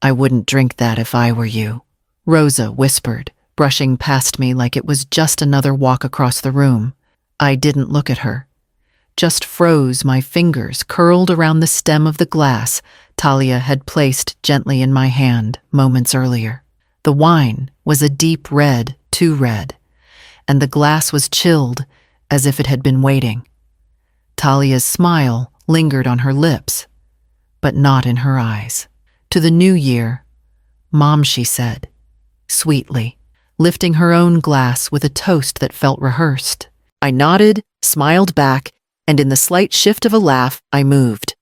I wouldn't drink that if I were you, Rosa whispered, brushing past me like it was just another walk across the room. I didn't look at her, just froze, my fingers curled around the stem of the glass Talia had placed gently in my hand moments earlier. The wine was a deep red, too red, and the glass was chilled as if it had been waiting. Talia's smile lingered on her lips, but not in her eyes. To the new year, Mom, she said, sweetly, lifting her own glass with a toast that felt rehearsed. I nodded, smiled back, and in the slight shift of a laugh, I moved.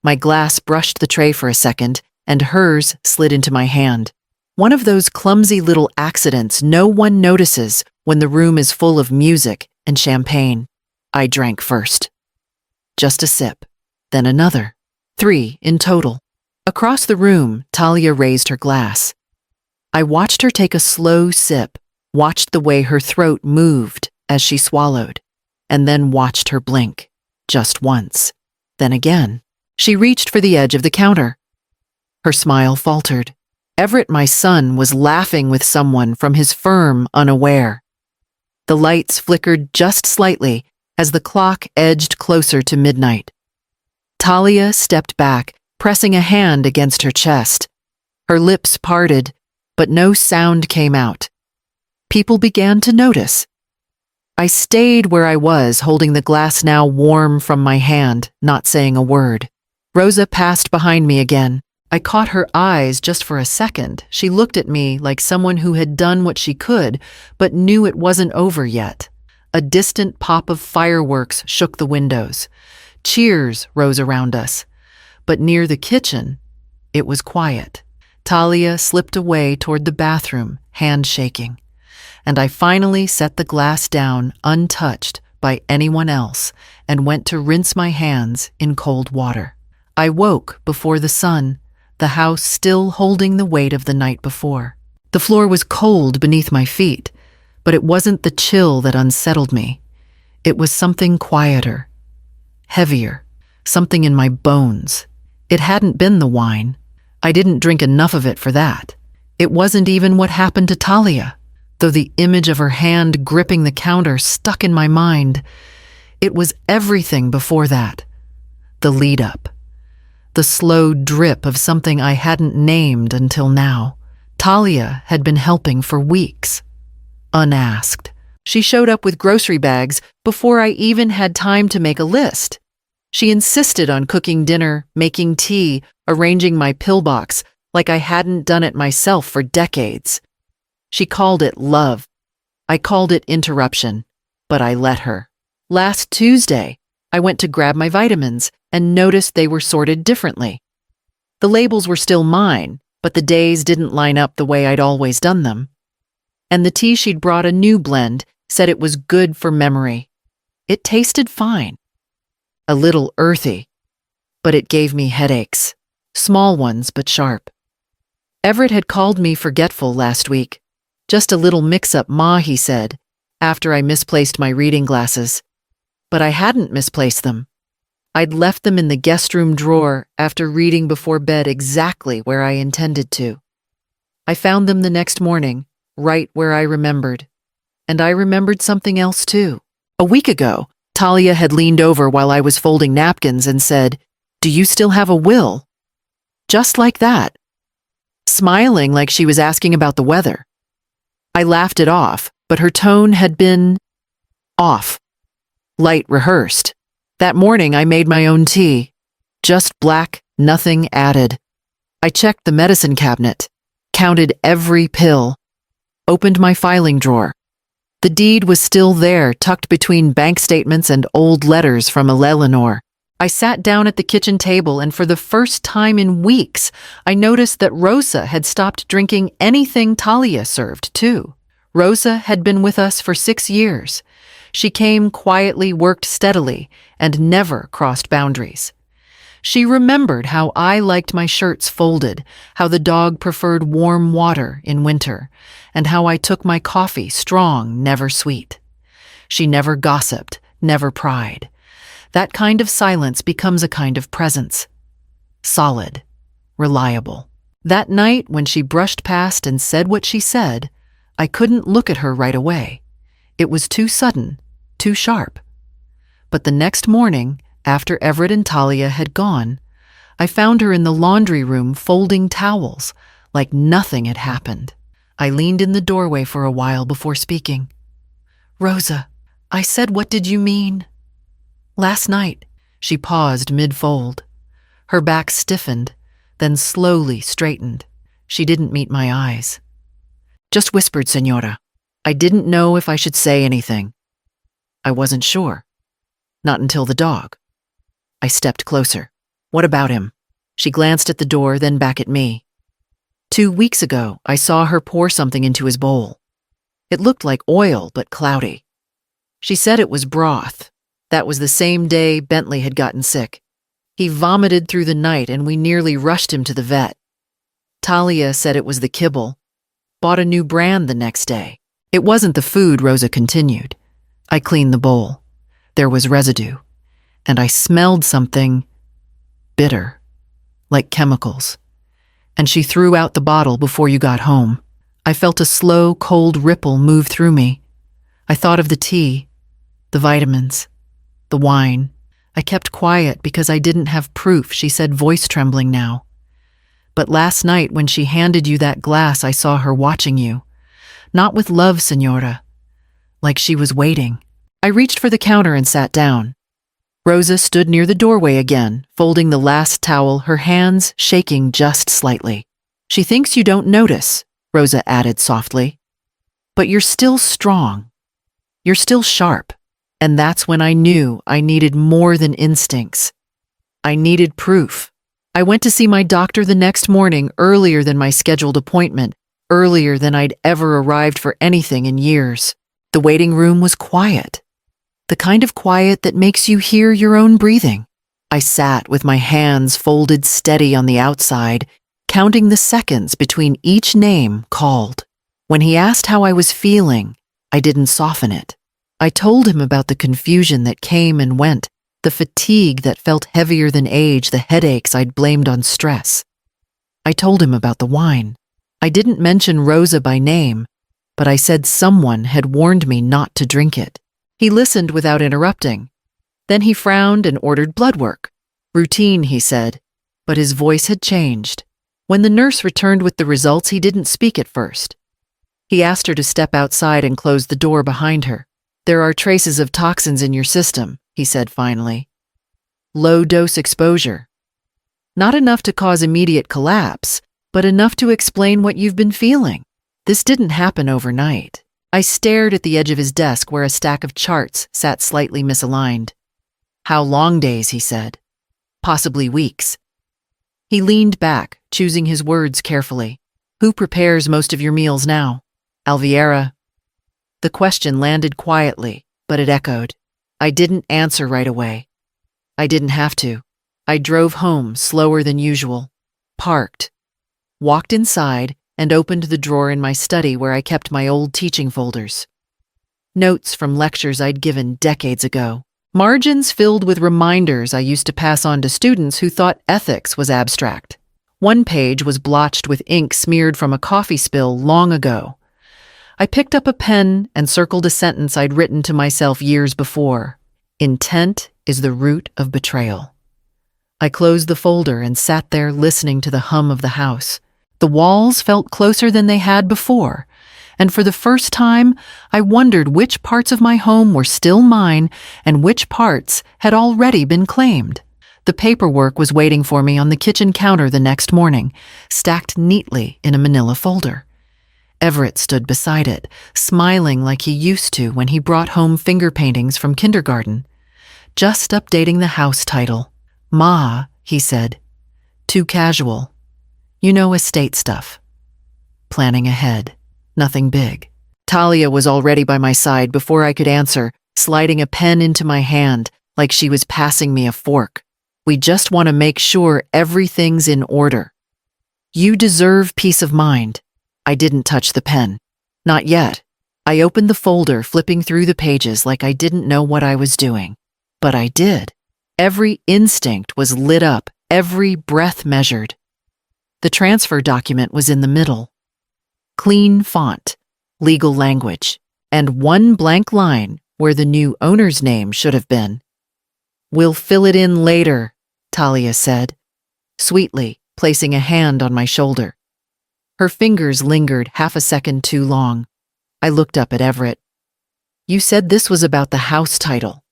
My glass brushed the tray for a second, and hers slid into my hand. One of those clumsy little accidents no one notices when the room is full of music and champagne. I drank first. Just a sip, then another. 3 in total. Across the room, Talia raised her glass. I watched her take a slow sip, watched the way her throat moved as she swallowed, and then watched her blink. Just once. Then again. She reached for the edge of the counter. Her smile faltered. Everett, my son, was laughing with someone from his firm unaware. The lights flickered just slightly as the clock edged closer to midnight. Talia stepped back, pressing a hand against her chest. Her lips parted, but no sound came out. People began to notice. I stayed where I was, holding the glass now warm from my hand, not saying a word. Rosa passed behind me again. I caught her eyes just for a second. She looked at me like someone who had done what she could, but knew it wasn't over yet. A distant pop of fireworks shook the windows. Cheers rose around us. But near the kitchen, it was quiet. Talia slipped away toward the bathroom, hand shaking. And I finally set the glass down untouched by anyone else and went to rinse my hands in cold water. I woke before the sun, the house still holding the weight of the night before. The floor was cold beneath my feet, but it wasn't the chill that unsettled me. It was something quieter, heavier, something in my bones. It hadn't been the wine. I didn't drink enough of it for that. It wasn't even what happened to Talia, though the image of her hand gripping the counter stuck in my mind. It was everything before that. The lead-up. The slow drip of something I hadn't named until now. Talia had been helping for weeks. Unasked. She showed up with grocery bags before I even had time to make a list. She insisted on cooking dinner, making tea, arranging my pillbox like I hadn't done it myself for decades. She called it love. I called it interruption, but I let her. Last Tuesday, I went to grab my vitamins and noticed they were sorted differently. The labels were still mine, but the days didn't line up the way I'd always done them. And the tea she'd brought, a new blend, said it was good for memory. It tasted fine. A little earthy, but it gave me headaches. Small ones, but sharp. Everett had called me forgetful last week. Just a little mix-up, Ma, he said, after I misplaced my reading glasses. But I hadn't misplaced them. I'd left them in the guest room drawer after reading before bed exactly where I intended to. I found them the next morning, right where I remembered. And I remembered something else too. A week ago, Talia had leaned over while I was folding napkins and said, "Do you still have a will?" Just like that. Smiling like she was asking about the weather. I laughed it off, but her tone had been off. Light rehearsed. That morning I made my own tea. Just black, nothing added. I checked the medicine cabinet, counted every pill, opened my filing drawer. The deed was still there, tucked between bank statements and old letters from Eleanor. I sat down at the kitchen table, and for the first time in weeks, I noticed that Rosa had stopped drinking anything Talia served, too. Rosa had been with us for 6 years. She came quietly, worked steadily, and never crossed boundaries. She remembered how I liked my shirts folded, how the dog preferred warm water in winter, and how I took my coffee strong, never sweet. She never gossiped, never pried. That kind of silence becomes a kind of presence. Solid, reliable. That night, when she brushed past and said what she said, I couldn't look at her right away. It was too sudden, too sharp. But the next morning, after Everett and Talia had gone, I found her in the laundry room folding towels, like nothing had happened. I leaned in the doorway for a while before speaking. "Rosa," I said, "what did you mean?" "Last night." She paused mid-fold. Her back stiffened, then slowly straightened. She didn't meet my eyes. "Just whispered, Senora. I didn't know if I should say anything. I wasn't sure. Not until the dog." I stepped closer. "What about him?" She glanced at the door, then back at me. 2 weeks ago, I saw her pour something into his bowl. It looked like oil, but cloudy. She said it was broth. That was the same day Bentley had gotten sick. He vomited through the night and we nearly rushed him to the vet. Talia said it was the kibble. Bought a new brand the next day. It wasn't the food, Rosa continued. I cleaned the bowl. There was residue. And I smelled something bitter, like chemicals. And she threw out the bottle before you got home. I felt a slow, cold ripple move through me. I thought of the tea, the vitamins, the wine. I kept quiet because I didn't have proof, she said, voice trembling now. But last night when she handed you that glass, I saw her watching you. Not with love, Senora. Like she was waiting. I reached for the counter and sat down. Rosa stood near the doorway again, folding the last towel, her hands shaking just slightly. "She thinks you don't notice," Rosa added softly. "But you're still strong. You're still sharp." And that's when I knew I needed more than instincts. I needed proof. I went to see my doctor the next morning, earlier than my scheduled appointment, earlier than I'd ever arrived for anything in years. The waiting room was quiet. The kind of quiet that makes you hear your own breathing. I sat with my hands folded steady on the outside, counting the seconds between each name called. When he asked how I was feeling, I didn't soften it. I told him about the confusion that came and went, the fatigue that felt heavier than age, the headaches I'd blamed on stress. I told him about the wine. I didn't mention Rosa by name, but I said someone had warned me not to drink it. He listened without interrupting. Then he frowned and ordered blood work. Routine, he said, but his voice had changed. When the nurse returned with the results, he didn't speak at first. He asked her to step outside and close the door behind her. "There are traces of toxins in your system," he said finally. "Low-dose exposure. Not enough to cause immediate collapse, but enough to explain what you've been feeling. This didn't happen overnight." I stared at the edge of his desk where a stack of charts sat slightly misaligned. "How long days?" he said. "Possibly weeks." He leaned back, choosing his words carefully. "Who prepares most of your meals now?" "Alviera." The question landed quietly, but it echoed. I didn't answer right away. I didn't have to. I drove home slower than usual, parked, walked inside, and opened the drawer in my study where I kept my old teaching folders. Notes from lectures I'd given decades ago. Margins filled with reminders I used to pass on to students who thought ethics was abstract. One page was blotched with ink smeared from a coffee spill long ago. I picked up a pen and circled a sentence I'd written to myself years before. "Intent is the root of betrayal." I closed the folder and sat there listening to the hum of the house. The walls felt closer than they had before, and for the first time, I wondered which parts of my home were still mine and which parts had already been claimed. The paperwork was waiting for me on the kitchen counter the next morning, stacked neatly in a manila folder. Everett stood beside it, smiling like he used to when he brought home finger paintings from kindergarten. "Just updating the house title." "Ma," he said. "Too casual. You know, estate stuff." Planning ahead. Nothing big. Talia was already by my side before I could answer, sliding a pen into my hand like she was passing me a fork. "We just want to make sure everything's in order. You deserve peace of mind." I didn't touch the pen. Not yet. I opened the folder, flipping through the pages like I didn't know what I was doing. But I did. Every instinct was lit up, every breath measured. The transfer document was in the middle. Clean font, legal language, and one blank line where the new owner's name should have been. "We'll fill it in later," Talia said, sweetly, placing a hand on my shoulder. Her fingers lingered half a second too long. I looked up at Everett. "You said this was about the house title."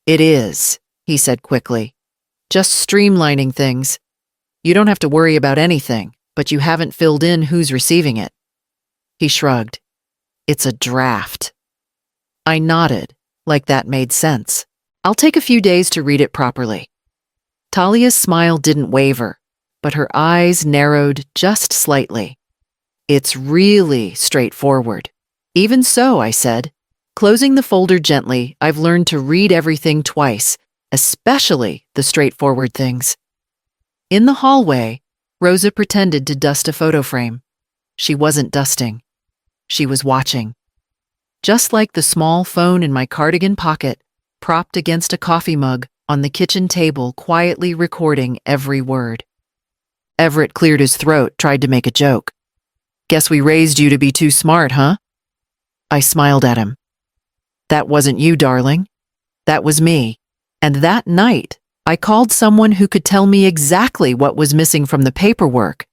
"It is," he said quickly. "Just streamlining things. You don't have to worry about anything, but you haven't filled in who's receiving it." He shrugged. "It's a draft." I nodded, like that made sense. "I'll take a few days to read it properly." Talia's smile didn't waver, but her eyes narrowed just slightly. "It's really straightforward." "Even so," I said. Closing the folder gently, I've learned to read everything twice, especially the straightforward things. In the hallway, Rosa pretended to dust a photo frame. She wasn't dusting. She was watching. Just like the small phone in my cardigan pocket, propped against a coffee mug on the kitchen table, quietly recording every word. Everett cleared his throat, tried to make a joke. "Guess we raised you to be too smart, huh?" I smiled at him. "That wasn't you, darling. That was me. And that night, I called someone who could tell me exactly what was missing from the paperwork,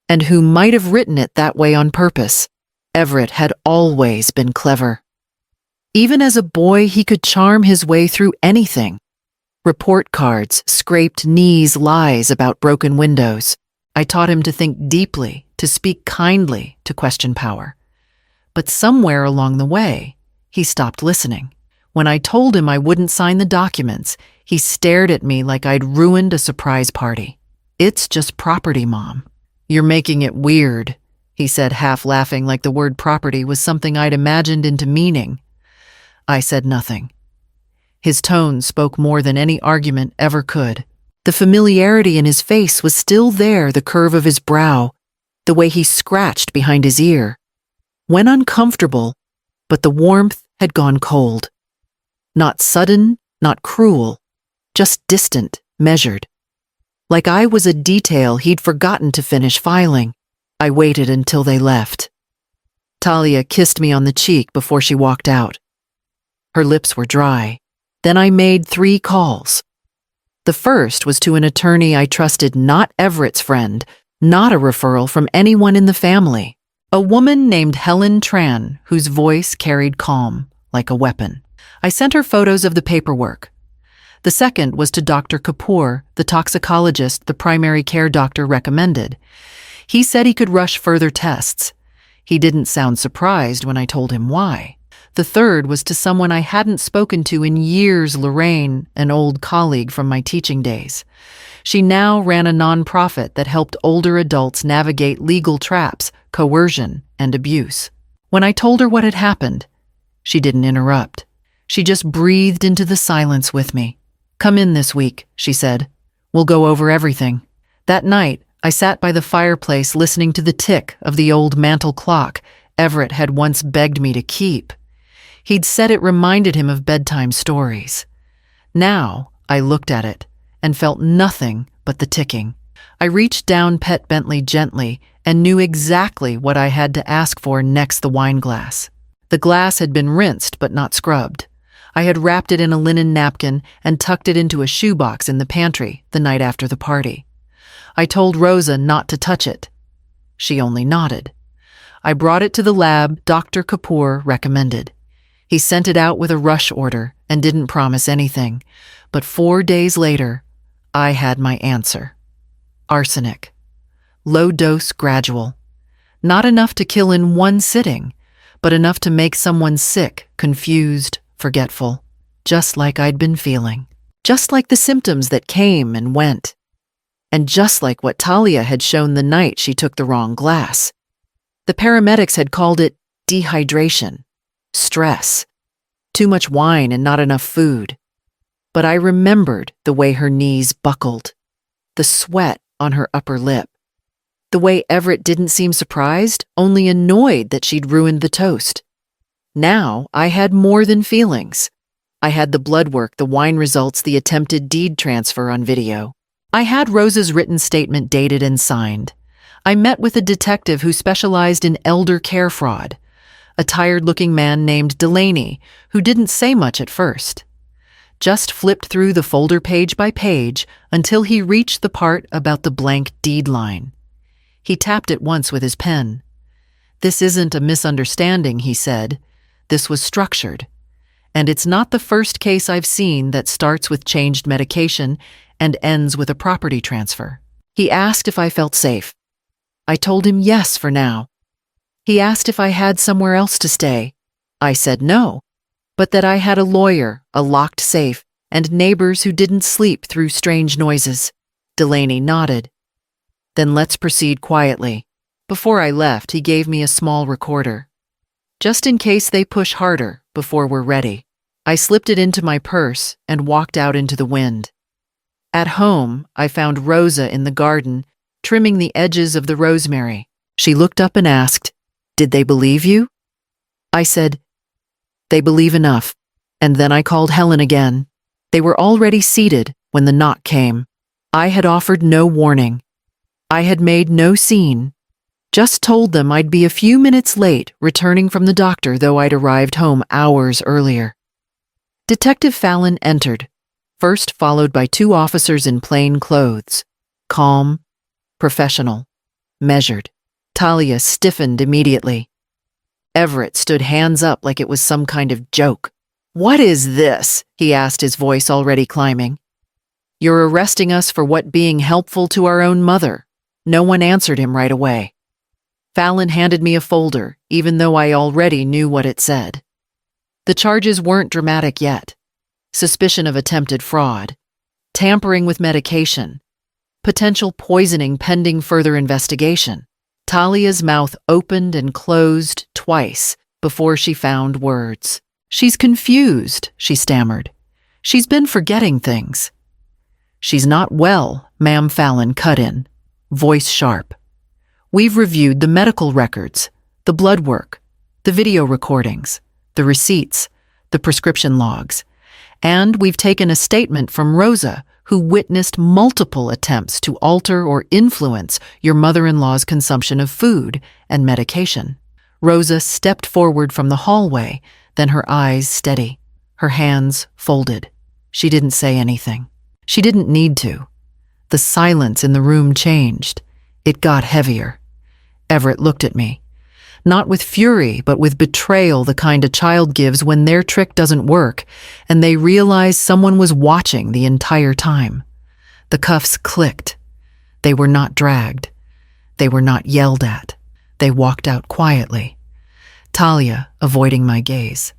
and who might have written it that way on purpose." Everett had always been clever. Even as a boy, he could charm his way through anything. Report cards, scraped knees, lies about broken windows. I taught him to think deeply, to speak kindly, to question power. But somewhere along the way, he stopped listening. When I told him I wouldn't sign the documents, he stared at me like I'd ruined a surprise party. "It's just property, Mom. You're making it weird," he said, half laughing like the word property was something I'd imagined into meaning. I said nothing. His tone spoke more than any argument ever could. The familiarity in his face was still there, the curve of his brow, the way he scratched behind his ear. When uncomfortable, but the warmth had gone cold. Not sudden, not cruel, just distant, measured. Like I was a detail he'd forgotten to finish filing. I waited until they left. Talia kissed me on the cheek before she walked out. Her lips were dry. Then I made 3 calls. The first was to an attorney I trusted, not Everett's friend, not a referral from anyone in the family. A woman named Helen Tran, whose voice carried calm, like a weapon. I sent her photos of the paperwork. The second was to Dr. Kapoor, the toxicologist the primary care doctor recommended. He said he could rush further tests. He didn't sound surprised when I told him why. The third was to someone I hadn't spoken to in years, Lorraine, an old colleague from my teaching days. She now ran a nonprofit that helped older adults navigate legal traps, coercion, and abuse. When I told her what had happened, she didn't interrupt. She just breathed into the silence with me. "Come in this week," she said. "We'll go over everything." That night, I sat by the fireplace listening to the tick of the old mantel clock Everett had once begged me to keep. He'd said it reminded him of bedtime stories. Now, I looked at it and felt nothing but the ticking. I reached down Pet Bentley gently and knew exactly what I had to ask for next the wine glass. The glass had been rinsed but not scrubbed. I had wrapped it in a linen napkin and tucked it into a shoebox in the pantry the night after the party. I told Rosa not to touch it. She only nodded. I brought it to the lab Dr. Kapoor recommended. He sent it out with a rush order and didn't promise anything. But 4 days later, I had my answer. Arsenic. Low dose, gradual. Not enough to kill in one sitting, but enough to make someone sick, confused, forgetful. Just like I'd been feeling. Just like the symptoms that came and went. And just like what Talia had shown the night she took the wrong glass. The paramedics had called it dehydration. Stress, too much wine and not enough food. But I remembered the way her knees buckled, the sweat on her upper lip, the way Everett didn't seem surprised, only annoyed that she'd ruined the toast. Now I had more than feelings. I had the blood work, the wine results, the attempted deed transfer on video. I had Rosa's written statement dated and signed. I met with a detective who specialized in elder care fraud, a tired-looking man named Delaney who didn't say much at first. Just flipped through the folder page by page until he reached the part about the blank deed line. He tapped it once with his pen. "This isn't a misunderstanding," he said. "This was structured. And it's not the first case I've seen that starts with changed medication and ends with a property transfer." He asked if I felt safe. I told him yes for now. He asked if I had somewhere else to stay. I said no, but that I had a lawyer, a locked safe, and neighbors who didn't sleep through strange noises. Delaney nodded. "Then let's proceed quietly." Before I left, he gave me a small recorder. "Just in case they push harder before we're ready." I slipped it into my purse and walked out into the wind. At home, I found Rosa in the garden, trimming the edges of the rosemary. She looked up and asked, "Did they believe you?" I said, "They believe enough." And then I called Helen again. They were already seated when the knock came. I had offered no warning. I had made no scene. Just told them I'd be a few minutes late returning from the doctor, though I'd arrived home hours earlier. Detective Fallon entered, first followed by 2 officers in plain clothes. Calm, professional, measured. Talia stiffened immediately. Everett stood hands up like it was some kind of joke. "What is this?" he asked, his voice already climbing. "You're arresting us for what being helpful to our own mother." No one answered him right away. Fallon handed me a folder, even though I already knew what it said. The charges weren't dramatic yet. Suspicion of attempted fraud, tampering with medication, potential poisoning pending further investigation. Talia's mouth opened and closed twice before she found words. "She's confused," she stammered. "She's been forgetting things." "She's not well," Ma'am Fallon cut in, voice sharp. "We've reviewed the medical records, the blood work, the video recordings, the receipts, the prescription logs, and we've taken a statement from Rosa, who witnessed multiple attempts to alter or influence your mother-in-law's consumption of food and medication." Rosa stepped forward from the hallway, then her eyes steady, her hands folded. She didn't say anything. She didn't need to. The silence in the room changed. It got heavier. Everett looked at me. Not with fury, but with betrayal, the kind a child gives when their trick doesn't work, and they realize someone was watching the entire time. The cuffs clicked. They were not dragged. They were not yelled at. They walked out quietly. Talia avoiding my gaze.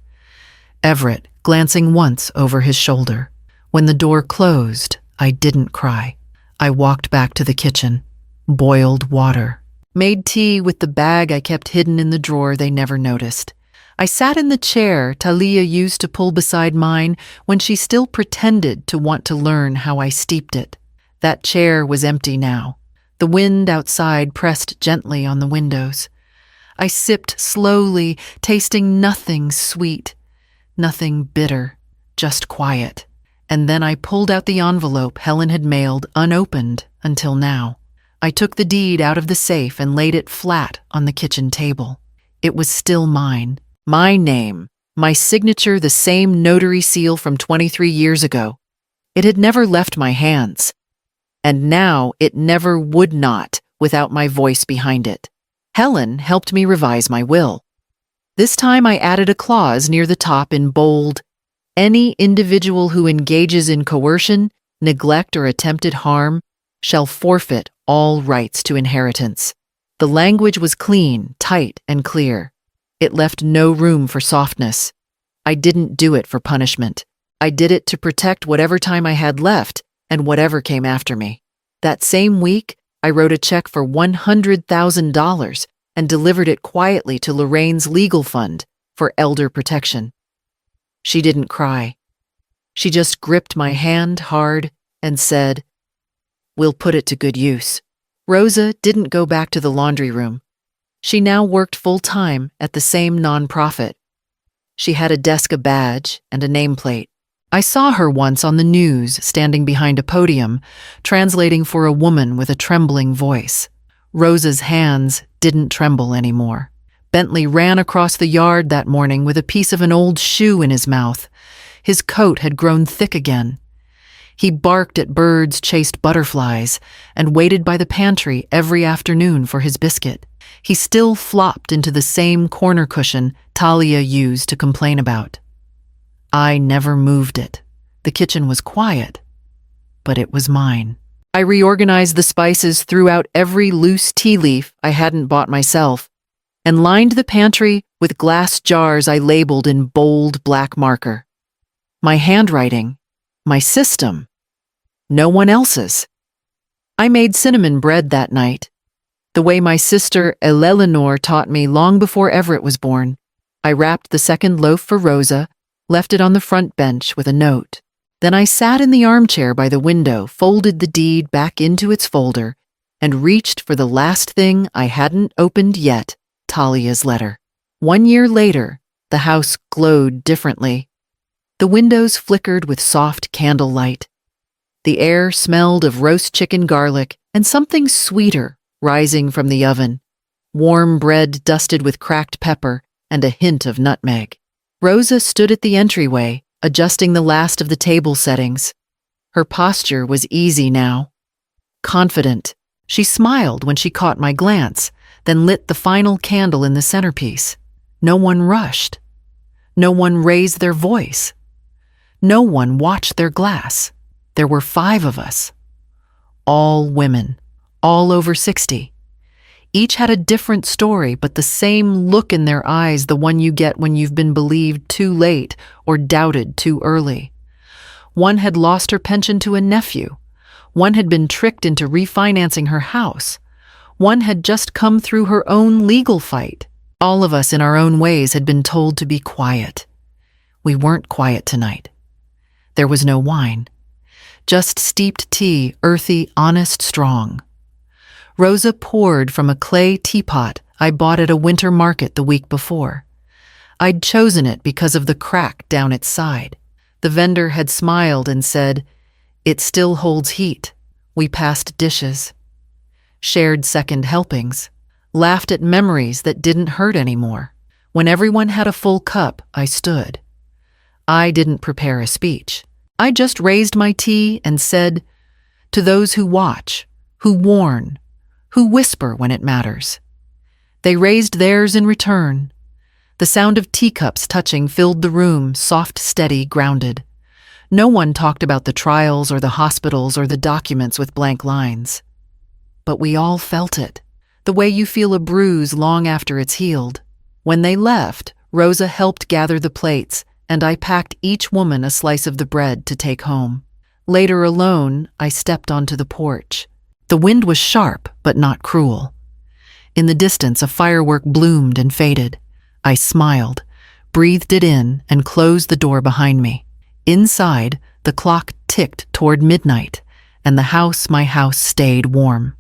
Everett glancing once over his shoulder. When the door closed, I didn't cry. I walked back to the kitchen. Boiled water. Made tea with the bag I kept hidden in the drawer they never noticed. I sat in the chair Talia used to pull beside mine when she still pretended to want to learn how I steeped it. That chair was empty now. The wind outside pressed gently on the windows. I sipped slowly, tasting nothing sweet, nothing bitter, just quiet. And then I pulled out the envelope Helen had mailed unopened until now. I took the deed out of the safe and laid it flat on the kitchen table. It was still mine. My name, my signature, the same notary seal from 23 years ago. It had never left my hands. And now it never would not without my voice behind it. Helen helped me revise my will. This time I added a clause near the top in bold, "Any individual who engages in coercion, neglect, or attempted harm shall forfeit all rights to inheritance." The language was clean, tight, and clear. It left no room for softness. I didn't do it for punishment. I did it to protect whatever time I had left and whatever came after me. That same week, I wrote a check for $100,000 and delivered it quietly to Lorraine's legal fund for elder protection. She didn't cry. She just gripped my hand hard and said, "We'll put it to good use." Rosa didn't go back to the laundry room. She now worked full-time at the same nonprofit. She had a desk, a badge, and a nameplate. I saw her once on the news, standing behind a podium, translating for a woman with a trembling voice. Rosa's hands didn't tremble anymore. Bentley ran across the yard that morning with a piece of an old shoe in his mouth. His coat had grown thick again. He barked at birds, chased butterflies, and waited by the pantry every afternoon for his biscuit. He still flopped into the same corner cushion Talia used to complain about. I never moved it. The kitchen was quiet, but it was mine. I reorganized the spices, threw out every loose tea leaf I hadn't bought myself, and lined the pantry with glass jars I labeled in bold black marker. My handwriting, my system, no one else's. I made cinnamon bread that night, the way my sister Eleanor taught me long before Everett was born. I wrapped the second loaf for Rosa, left it on the front bench with a note. Then I sat in the armchair by the window, folded the deed back into its folder, and reached for the last thing I hadn't opened yet, Talia's letter. 1 year later, the house glowed differently. The windows flickered with soft candlelight. The air smelled of roast chicken garlic and something sweeter rising from the oven, warm bread dusted with cracked pepper and a hint of nutmeg. Rosa stood at the entryway, adjusting the last of the table settings. Her posture was easy now. Confident, she smiled when she caught my glance, then lit the final candle in the centerpiece. No one rushed. No one raised their voice. No one watched their glass. There were 5 of us. All women, all over 60. Each had a different story, but the same look in their eyes, the one you get when you've been believed too late or doubted too early. One had lost her pension to a nephew. One had been tricked into refinancing her house. One had just come through her own legal fight. All of us in our own ways had been told to be quiet. We weren't quiet tonight. There was no wine. Just steeped tea, earthy, honest, strong. Rosa poured from a clay teapot I bought at a winter market the week before. I'd chosen it because of the crack down its side. The vendor had smiled and said, "It still holds heat." We passed dishes, shared second helpings, laughed at memories that didn't hurt anymore. When everyone had a full cup, I stood. I didn't prepare a speech. I just raised my tea and said, "To those who watch, who warn, who whisper when it matters." They raised theirs in return. The sound of teacups touching filled the room, soft, steady, grounded. No one talked about the trials or the hospitals or the documents with blank lines. But we all felt it, the way you feel a bruise long after it's healed. When they left, Rosa helped gather the plates, and I packed each woman a slice of the bread to take home. Later, alone, I stepped onto the porch. The wind was sharp, but not cruel. In the distance, a firework bloomed and faded. I smiled, breathed it in, and closed the door behind me. Inside, the clock ticked toward midnight, and the house, my house, stayed warm.